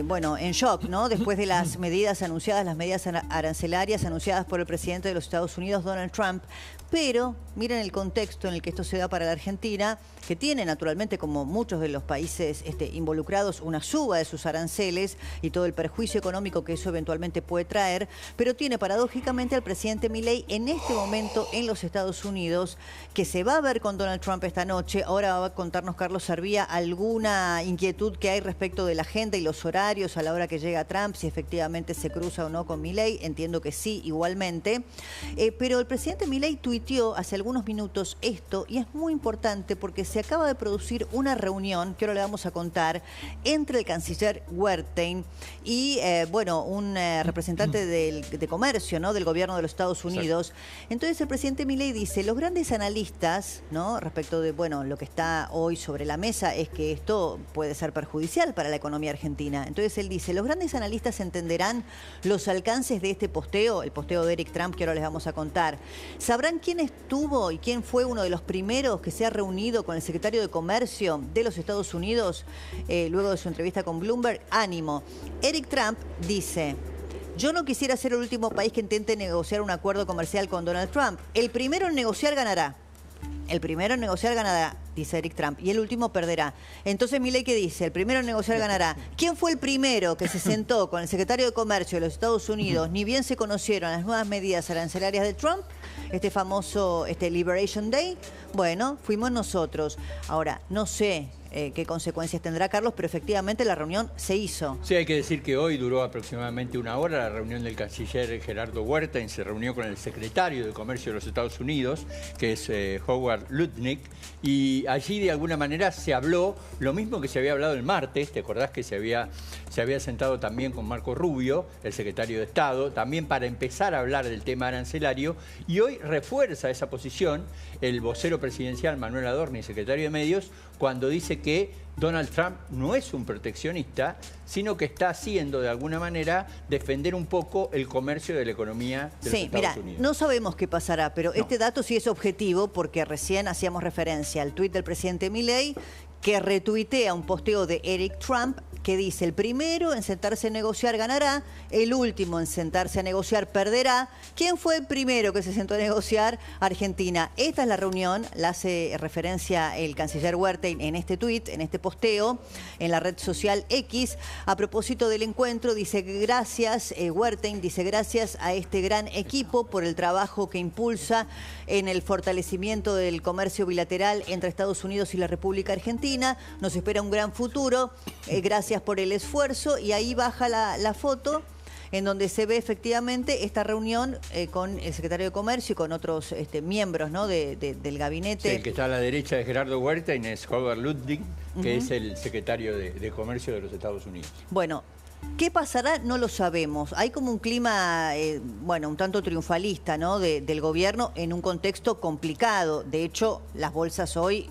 Bueno, en shock, ¿no? Después de las medidas anunciadas, las medidas arancelarias anunciadas por el presidente de los Estados Unidos, Donald Trump. Pero miren el contexto en el que esto se da para la Argentina, que tiene naturalmente, como muchos de los países involucrados, una suba de sus aranceles y todo el perjuicio económico que eso eventualmente puede traer, pero tiene paradójicamente al presidente Milei en este momento en los Estados Unidos, que se va a ver con Donald Trump esta noche. Ahora va a contarnos Carlos Sarvía alguna inquietud que hay respecto de la agenda y los horarios a la hora que llega Trump, si efectivamente se cruza o no con Milei. Entiendo que sí, igualmente. Pero el presidente Milei tuiteó hace algunos minutos esto, y es muy importante porque se acaba de producir una reunión, que ahora le vamos a contar, entre el canciller Wertheim y, un representante de comercio, ¿no?, del gobierno de los Estados Unidos. Entonces el presidente Milei dice, los grandes analistas, ¿no?, respecto de, lo que está hoy sobre la mesa es que esto puede ser perjudicial para la economía argentina. Entonces él dice, los grandes analistas entenderán los alcances de este posteo, el posteo de Eric Trump, que ahora les vamos a contar. Sabrán quién estuvo y quién fue uno de los primeros que se ha reunido con el secretario de Comercio de los Estados Unidos luego de su entrevista con Bloomberg. Ánimo. Eric Trump dice, yo no quisiera ser el último país que intente negociar un acuerdo comercial con Donald Trump. El primero en negociar ganará. El primero en negociar ganará, dice Eric Trump, y el último perderá. Entonces Milei, ¿qué dice? El primero en negociar ganará. ¿Quién fue el primero que se sentó con el secretario de Comercio de los Estados Unidos? Ni bien se conocieron las nuevas medidas arancelarias de Trump, este famoso Liberation Day. Bueno, fuimos nosotros. Ahora, no sé qué consecuencias tendrá, Carlos, pero efectivamente la reunión se hizo. Sí, hay que decir que hoy duró aproximadamente una hora la reunión del canciller Gerardo Wertheim. Se reunió con el secretario de Comercio de los Estados Unidos, que es Howard Lutnick, y allí de alguna manera se habló lo mismo que se había hablado el martes. ¿Te acordás que se había sentado también con Marco Rubio, el secretario de Estado, también para empezar a hablar del tema arancelario? Y hoy refuerza esa posición el vocero presidencial Manuel Adorni, secretario de Medios, cuando dice que Donald Trump no es un proteccionista, sino que está haciendo de alguna manera defender un poco el comercio de la economía de los Estados Unidos. No sabemos qué pasará, pero este dato sí es objetivo porque recién hacíamos referencia al tuit del presidente Milei, que retuitea un posteo de Eric Trump que dice, el primero en sentarse a negociar ganará, el último en sentarse a negociar perderá. ¿Quién fue el primero que se sentó a negociar? Argentina. Esta es la reunión, la hace referencia el canciller Wertheim en este tuit, en este posteo, en la red social X. A propósito del encuentro, dice gracias, Wertheim dice gracias a este gran equipo por el trabajo que impulsa en el fortalecimiento del comercio bilateral entre Estados Unidos y la República Argentina. Nos espera un gran futuro. Gracias por el esfuerzo. Y ahí baja la foto en donde se ve efectivamente esta reunión con el secretario de Comercio y con otros miembros, ¿no?, del gabinete. Sí, el que está a la derecha de Gerardo Wertheim es Howard Lutnick, que es el secretario de Comercio de los Estados Unidos. Bueno, ¿qué pasará? No lo sabemos. Hay como un clima, un tanto triunfalista, ¿no?, del gobierno en un contexto complicado. De hecho, las bolsas hoy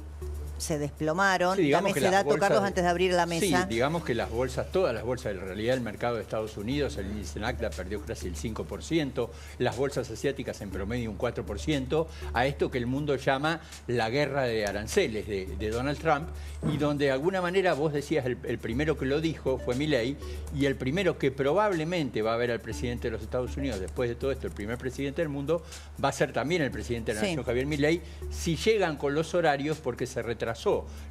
se desplomaron. Sí, dame ese dato, Carlos, antes de abrir la mesa. Sí, digamos que las bolsas, todas las bolsas, en realidad el mercado de Estados Unidos, el índice NASDAQ perdió casi el 5%, las bolsas asiáticas en promedio un 4%, a esto que el mundo llama la guerra de aranceles de Donald Trump, y donde de alguna manera vos decías, el primero que lo dijo fue Milei, y el primero que probablemente va a ver al presidente de los Estados Unidos después de todo esto, el primer presidente del mundo, va a ser también el presidente de la Nación, Javier Milei, si llegan con los horarios, porque se retrasó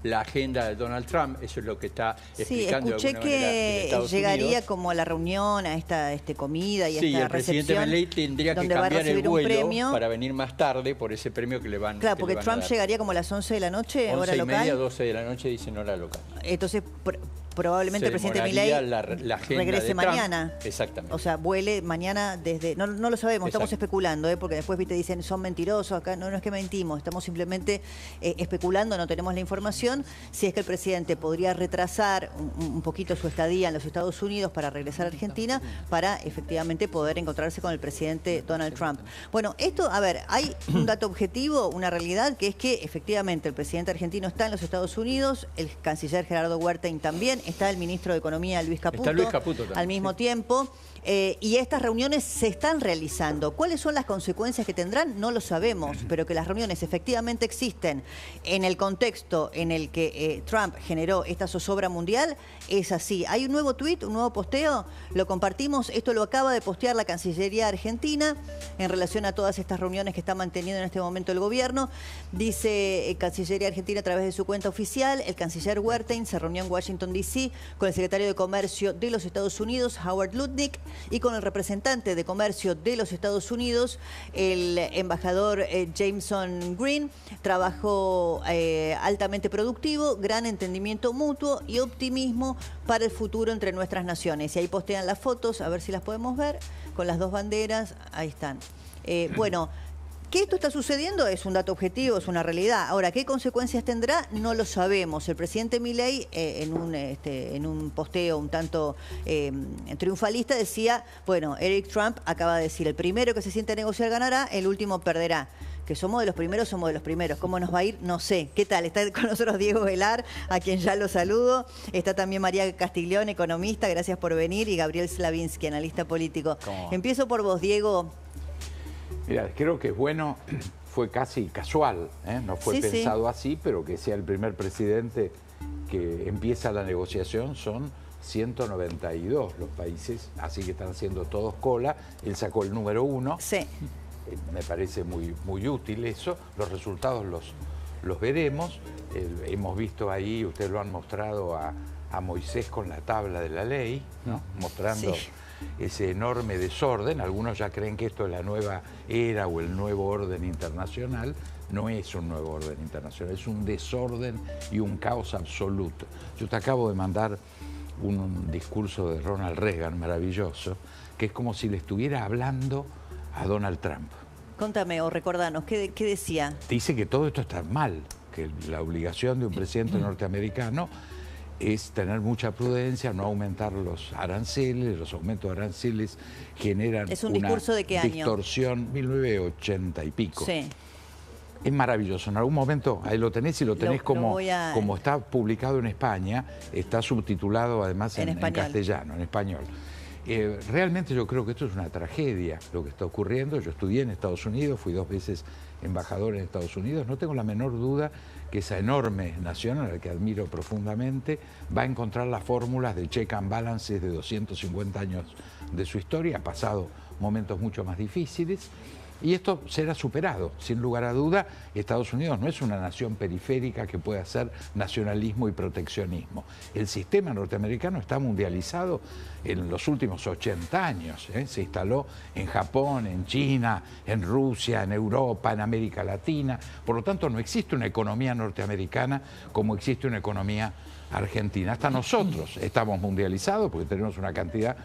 la agenda de Donald Trump. Eso es lo que está explicando de alguna manera que llegaría como a la reunión, a esta comida y a esta recepción. Sí, el presidente Milei tendría que cambiar el vuelo para venir más tarde por ese premio que le van a dar. Claro, porque Trump llegaría como a las 11 de la noche, hora local. 11:30, 12 de la noche, dicen hora local. Entonces, probablemente el presidente Milei regrese mañana. Exactamente. O sea, vuele mañana desde... No lo sabemos, estamos especulando, porque después dicen son mentirosos, acá no es que mentimos, estamos simplemente especulando, no tenemos la información. Si es que el presidente podría retrasar un poquito su estadía en los Estados Unidos para regresar a Argentina, para efectivamente poder encontrarse con el presidente Donald Trump. Bueno, esto, a ver, hay un dato objetivo, una realidad, que es que efectivamente el presidente argentino está en los Estados Unidos, el canciller Gerardo Wertheim también, está el ministro de Economía, Luis Caputo, Está Luis Caputo también, al mismo tiempo. Y estas reuniones se están realizando. ¿Cuáles son las consecuencias que tendrán? No lo sabemos, pero que las reuniones efectivamente existen en el contexto en el que Trump generó esta zozobra mundial, es así. Hay un nuevo tuit, un nuevo posteo, lo compartimos, esto lo acaba de postear la Cancillería Argentina en relación a todas estas reuniones que está manteniendo en este momento el gobierno. Dice Cancillería Argentina a través de su cuenta oficial, el canciller Wertheim se reunió en Washington, D.C. con el secretario de Comercio de los Estados Unidos, Howard Lutnick, y con el representante de Comercio de los Estados Unidos, el embajador Jameson Green. Trabajo altamente productivo, gran entendimiento mutuo y optimismo para el futuro entre nuestras naciones. Y ahí postean las fotos, a ver si las podemos ver, con las dos banderas, ahí están. Bueno, que esto está sucediendo es un dato objetivo, es una realidad. Ahora, ¿qué consecuencias tendrá? No lo sabemos. El presidente Milei, en un posteo un tanto triunfalista, decía, bueno, Eric Trump acaba de decir, el primero que se siente a negociar ganará, el último perderá. Que somos de los primeros, somos de los primeros. ¿Cómo nos va a ir? No sé. ¿Qué tal? Está con nosotros Diego Velar, a quien ya lo saludo. Está también María Castiglione, economista, gracias por venir, y Gabriel Slavinsky, analista político. Empiezo por vos, Diego. Mira, creo que es bueno, fue casi casual, no fue pensado así, pero que sea el primer presidente que empieza la negociación. Son 192 los países, así que están haciendo todos cola. Él sacó el número 1. Sí. Me parece muy útil eso. Los resultados los veremos. Hemos visto ahí, ustedes lo han mostrado a Moisés con la tabla de la ley, ¿no? Mostrando ese enorme desorden. Algunos ya creen que esto es la nueva era o el nuevo orden internacional. No es un nuevo orden internacional, es un desorden y un caos absoluto. Yo te acabo de mandar un discurso de Ronald Reagan maravilloso, que es como si le estuviera hablando a Donald Trump. Contame o recordanos, ¿qué decía? Dice que todo esto está mal, que la obligación de un presidente norteamericano es tener mucha prudencia, no aumentar los aranceles. Los aumentos de aranceles generan ¿Es un discurso de qué año? Distorsión, 1980 y pico. Sí. Es maravilloso. En algún momento, ahí lo tenés, y lo tenés como está publicado en España, está subtitulado además en castellano, en español. Realmente yo creo que esto es una tragedia lo que está ocurriendo. Yo estudié en Estados Unidos, fui 2 veces embajador en Estados Unidos. No tengo la menor duda que esa enorme nación, a la que admiro profundamente, va a encontrar las fórmulas de check and balances de 250 años de su historia. Ha pasado momentos mucho más difíciles. Y esto será superado, sin lugar a duda. Estados Unidos no es una nación periférica que pueda hacer nacionalismo y proteccionismo. El sistema norteamericano está mundializado en los últimos 80 años. Se instaló en Japón, en China, en Rusia, en Europa, en América Latina. Por lo tanto, no existe una economía norteamericana como existe una economía argentina. Hasta nosotros estamos mundializados porque tenemos una cantidad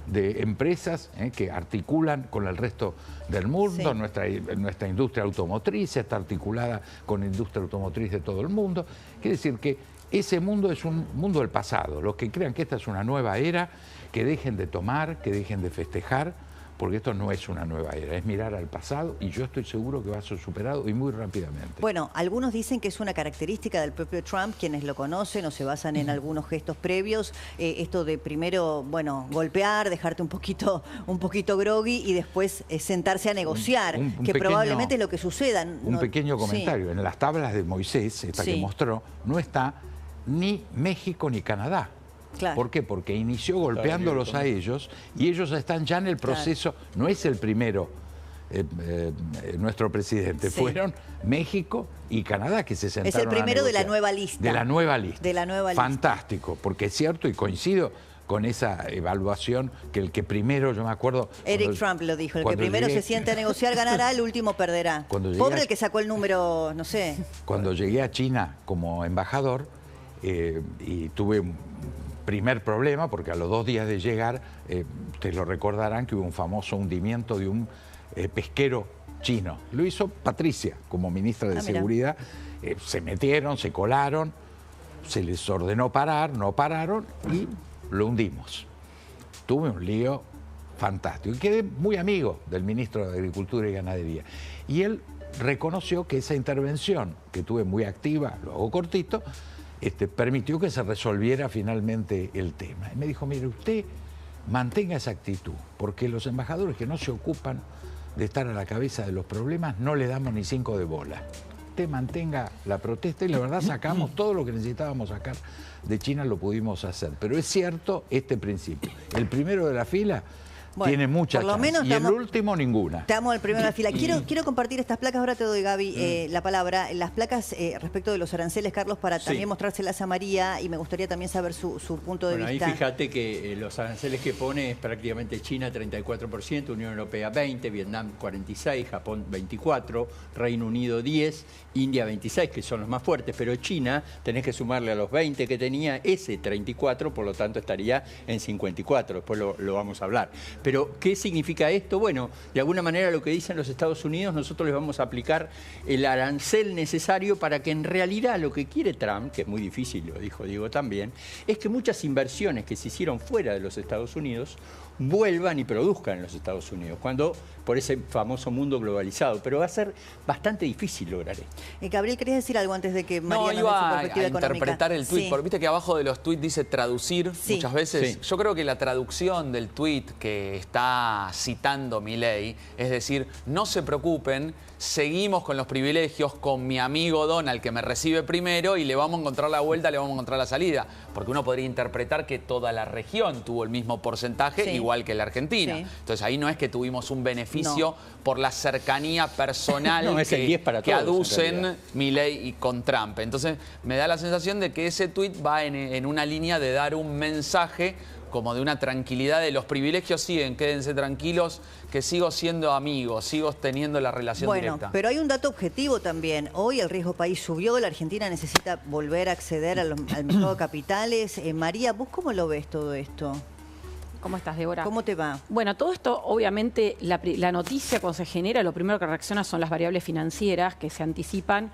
de empresas que articulan con el resto del mundo. Nuestra industria automotriz está articulada con la industria automotriz de todo el mundo. Quiere decir que ese mundo es un mundo del pasado. Los que crean que esta es una nueva era, que dejen de tomar, que dejen de festejar, porque esto no es una nueva era, es mirar al pasado, y yo estoy seguro que va a ser superado y muy rápidamente. Bueno, algunos dicen que es una característica del propio Trump, quienes lo conocen o se basan en algunos gestos previos, esto de primero, bueno, golpear, dejarte un poquito groggy y después sentarse a negociar, que probablemente es lo que suceda. Un pequeño comentario, en las tablas de Moisés, que mostró, no está ni México ni Canadá. Claro. ¿Por qué? Porque inició golpeándolos a ellos, y ellos están ya en el proceso. No es el primero nuestro presidente, fueron México y Canadá que se sentaron a negociar. Es el primero de la nueva lista. De la nueva lista. De la nueva lista. Fantástico, porque es cierto, y coincido con esa evaluación, que el que primero, yo me acuerdo... Eric Trump lo dijo, el que primero se siente a negociar ganará, el último perderá. Pobre el que sacó el número, no sé. Cuando llegué a China como embajador, y tuve un primer problema, porque a los 2 días de llegar, ustedes lo recordarán, que hubo un famoso hundimiento de un pesquero chino. Lo hizo Patricia como ministra de Seguridad. Se metieron, se colaron, se les ordenó parar, no pararon y lo hundimos. Tuve un lío fantástico y quedé muy amigo del ministro de Agricultura y Ganadería. Y él reconoció que esa intervención, que tuve muy activa, lo hago cortito, permitió que se resolviera finalmente el tema. Y me dijo, mire, usted mantenga esa actitud, porque los embajadores que no se ocupan de estar a la cabeza de los problemas no le damos ni 5 de bola. Usted mantenga la protesta y la verdad sacamos todo lo que necesitábamos sacar de China, lo pudimos hacer. Pero es cierto este principio. El primero de la fila tiene mucha chance, y el último ninguna. Estamos al primero de la fila. Quiero compartir estas placas, ahora te doy, Gaby, la palabra. Las placas respecto de los aranceles, Carlos, para también mostrárselas a María, y me gustaría también saber su punto de vista. Ahí fíjate que los aranceles que pone es prácticamente China 34%, Unión Europea 20%, Vietnam 46%, Japón 24%, Reino Unido 10%, India 26%, que son los más fuertes, pero China tenés que sumarle a los 20% que tenía ese 34%, por lo tanto estaría en 54%, después lo vamos a hablar. Pero, ¿qué significa esto? Bueno, de alguna manera lo que dicen los Estados Unidos, nosotros les vamos a aplicar el arancel necesario para que en realidad lo que quiere Trump, que es muy difícil, lo dijo Diego también, es que muchas inversiones que se hicieron fuera de los Estados Unidos vuelvan y produzcan en los Estados Unidos, por ese famoso mundo globalizado. Pero va a ser bastante difícil lograr esto. Gabriel, ¿querías decir algo antes de que María nos dé su perspectiva económica? Interpretar el tuit, porque viste que abajo de los tuits dice traducir muchas veces. Yo creo que la traducción del tuit que está citando Milei es decir, no se preocupen, seguimos con los privilegios, con mi amigo Donald que me recibe primero y le vamos a encontrar la vuelta, le vamos a encontrar la salida. Porque uno podría interpretar que toda la región tuvo el mismo porcentaje, igual que la Argentina. Entonces ahí no es que tuvimos un beneficio por la cercanía personal que aducen Milei y con Trump. Entonces me da la sensación de que ese tuit va en una línea de dar un mensaje como de una tranquilidad de los privilegios siguen, quédense tranquilos, que sigo siendo amigo, sigo teniendo la relación directa. Pero hay un dato objetivo también. Hoy el riesgo país subió, la Argentina necesita volver a acceder al mercado de capitales. María, ¿vos cómo lo ves todo esto? ¿Cómo estás, Débora? ¿Cómo te va? Bueno, todo esto, obviamente, la noticia cuando se genera, lo primero que reacciona son las variables financieras que se anticipan.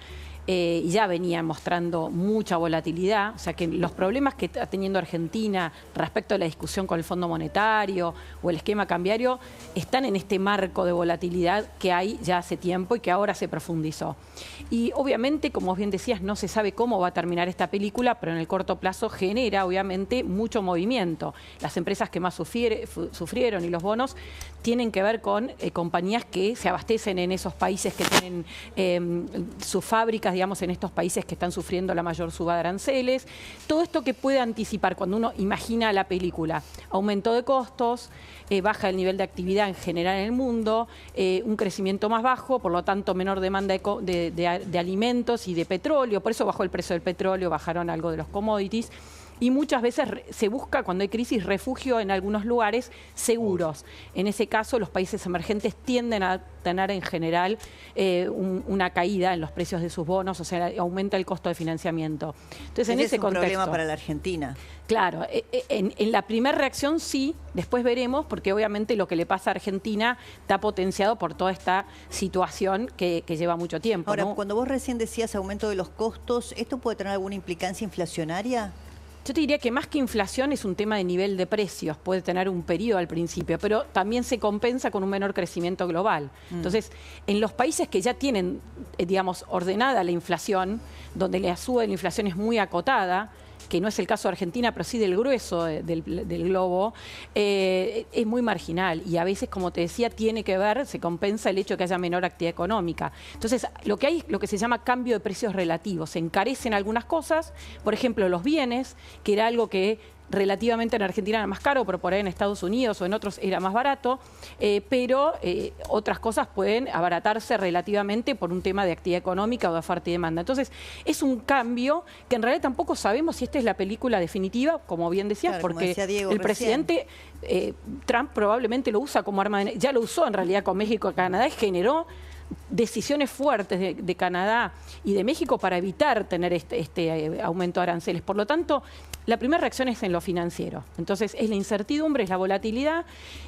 Y ya venían mostrando mucha volatilidad, o sea que los problemas que está teniendo Argentina respecto a la discusión con el Fondo Monetario o el esquema cambiario están en este marco de volatilidad que hay ya hace tiempo y que ahora se profundizó. Y obviamente, como bien decías, no se sabe cómo va a terminar esta película, pero en el corto plazo genera obviamente mucho movimiento. Las empresas que más sufrieron y los bonos tienen que ver con compañías que se abastecen en esos países que tienen sus fábricas, digamos, en estos países que están sufriendo la mayor suba de aranceles. Todo esto que puede anticipar cuando uno imagina la película. Aumento de costos, baja el nivel de actividad en general en el mundo, un crecimiento más bajo, por lo tanto menor demanda de alimentos y de petróleo. Por eso bajó el precio del petróleo, bajaron algo de los commodities. Y muchas veces se busca, cuando hay crisis, refugio en algunos lugares seguros. En ese caso, los países emergentes tienden a tener en general una caída en los precios de sus bonos, o sea, aumenta el costo de financiamiento. Entonces, en ese contexto, es un problema para la Argentina. Claro, en la primera reacción sí, después veremos, porque obviamente lo que le pasa a Argentina está potenciado por toda esta situación que lleva mucho tiempo. Ahora, ¿no? Cuando vos recién decías aumento de los costos, ¿esto puede tener alguna implicancia inflacionaria? Yo te diría que más que inflación es un tema de nivel de precios, puede tener un periodo al principio, pero también se compensa con un menor crecimiento global. Entonces, en los países que ya tienen, digamos, ordenada la inflación, donde la suba de la inflación es muy acotada, que no es el caso de Argentina, pero sí del grueso del globo, es muy marginal y a veces, como te decía, tiene que ver, se compensa el hecho de que haya menor actividad económica. Entonces, lo que hay es lo que se llama cambio de precios relativos. Se encarecen algunas cosas, por ejemplo, los bienes, que era algo que relativamente en Argentina era más caro, pero por ahí en Estados Unidos o en otros era más barato, pero otras cosas pueden abaratarse relativamente por un tema de actividad económica o de oferta y demanda. Entonces, es un cambio que en realidad tampoco sabemos si esta es la película definitiva, como bien decías, claro, porque Diego el recién. presidente Trump probablemente lo usa como arma ya lo usó en realidad con México y Canadá y generó decisiones fuertes de Canadá y de México para evitar tener este aumento de aranceles. Por lo tanto, la primera reacción es en lo financiero. Entonces, es la incertidumbre, es la volatilidad,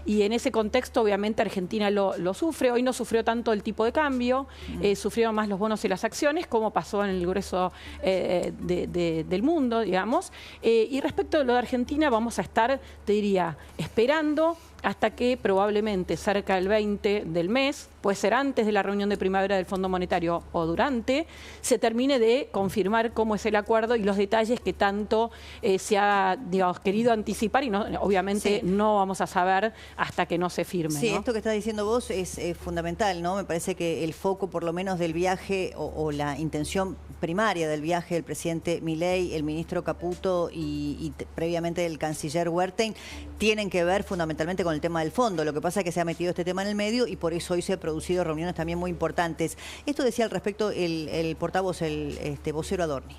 y en ese contexto, obviamente, Argentina lo sufre. Hoy no sufrió tanto el tipo de cambio, sufrieron más los bonos y las acciones, como pasó en el grueso del mundo, digamos. Y respecto a lo de Argentina, vamos a estar, te diría, esperando hasta que probablemente cerca del 20 del mes, puede ser antes de la reunión de primavera del Fondo Monetario o durante, se termine de confirmar cómo es el acuerdo y los detalles que tanto se ha, digamos, querido anticipar y no, obviamente no vamos a saber hasta que no se firme. Sí, ¿no? Esto que estás diciendo vos es fundamental, ¿no? Me parece que el foco, por lo menos, del viaje o la intención primaria del viaje del presidente Milei, el ministro Caputo y previamente el canciller Wertheim, tienen que ver fundamentalmente con el tema del fondo. Lo que pasa es que se ha metido este tema en el medio y por eso hoy se han producido reuniones también muy importantes. Esto decía al respecto el portavoz, el vocero Adorni.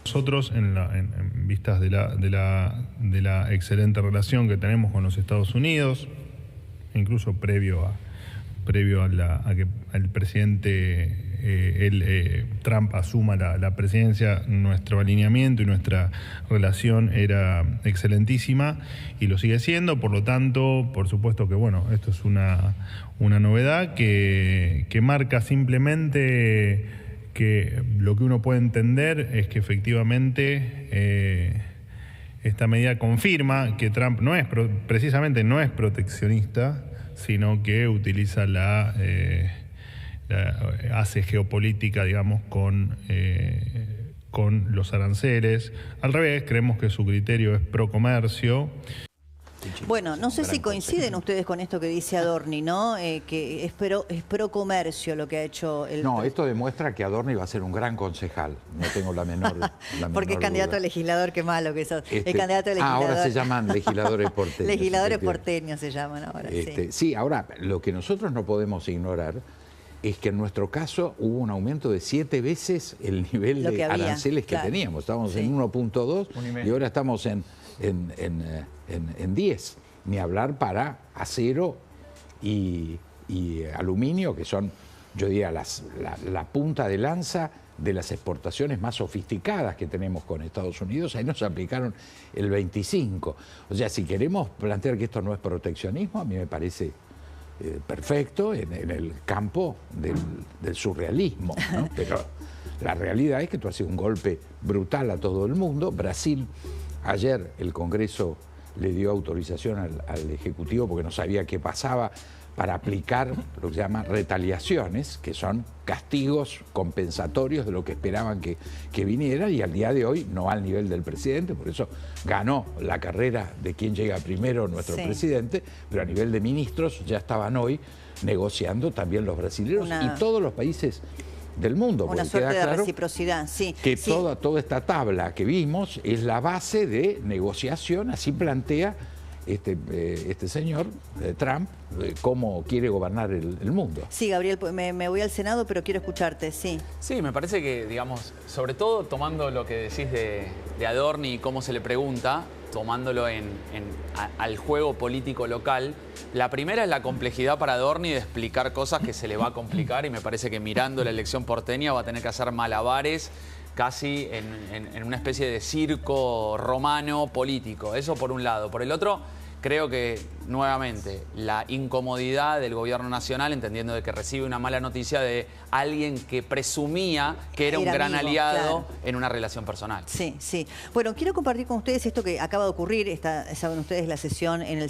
Nosotros, en vistas de la excelente relación que tenemos con los Estados Unidos, incluso previo a que el presidente Trump asuma la presidencia, nuestro alineamiento y nuestra relación era excelentísima y lo sigue siendo. Por lo tanto, por supuesto que bueno, esto es una novedad que marca simplemente que lo que uno puede entender es que efectivamente esta medida confirma que Trump precisamente no es proteccionista, sino que utiliza hace geopolítica, digamos, con los aranceles. Al revés, creemos que su criterio es pro comercio. Bueno, no sé si coinciden ustedes con esto que dice Adorni, ¿no? Que es pro comercio lo que ha hecho el... No, esto demuestra que Adorni va a ser un gran concejal, no tengo la menor Porque es candidato duda. A legislador, qué malo que sos. Es candidato a legislador. Ahora se llaman legisladores porteños. Legisladores porteños se llaman ahora, sí, ahora, lo que nosotros no podemos ignorar es que en nuestro caso hubo un aumento de 7 veces el nivel de aranceles que teníamos. Estábamos en 1.2 y ahora estamos en 10, ni hablar para acero y aluminio, que son, yo diría, la punta de lanza de las exportaciones más sofisticadas que tenemos con Estados Unidos. Ahí nos aplicaron el 25. O sea, si queremos plantear que esto no es proteccionismo, a mí me parece perfecto en el campo del surrealismo, ¿no? Pero la realidad es que esto ha sido un golpe brutal a todo el mundo. Brasil, ayer el Congreso le dio autorización al Ejecutivo porque no sabía qué pasaba para aplicar lo que se llama retaliaciones, que son castigos compensatorios de lo que esperaban que viniera, y al día de hoy no al nivel del presidente, por eso ganó la carrera de quién llega primero nuestro presidente, pero a nivel de ministros ya estaban hoy negociando también los brasileños y todos los países del mundo. Una suerte de reciprocidad, que toda esta tabla que vimos es la base de negociación, así plantea este señor Trump cómo quiere gobernar el mundo. Sí, Gabriel, me voy al Senado, pero quiero escucharte, sí. Sí, me parece que, digamos, sobre todo tomando lo que decís de Adorni y cómo se le pregunta, tomándolo al juego político local, la primera es la complejidad para Adorni de explicar cosas que se le va a complicar, y me parece que mirando la elección porteña va a tener que hacer malabares casi en una especie de circo romano político. Eso por un lado. Por el otro, creo que, nuevamente, la incomodidad del gobierno nacional, entendiendo de que recibe una mala noticia de alguien que presumía que era un gran aliado en una relación personal. Sí, sí. Bueno, quiero compartir con ustedes esto que acaba de ocurrir. Saben ustedes, la sesión en el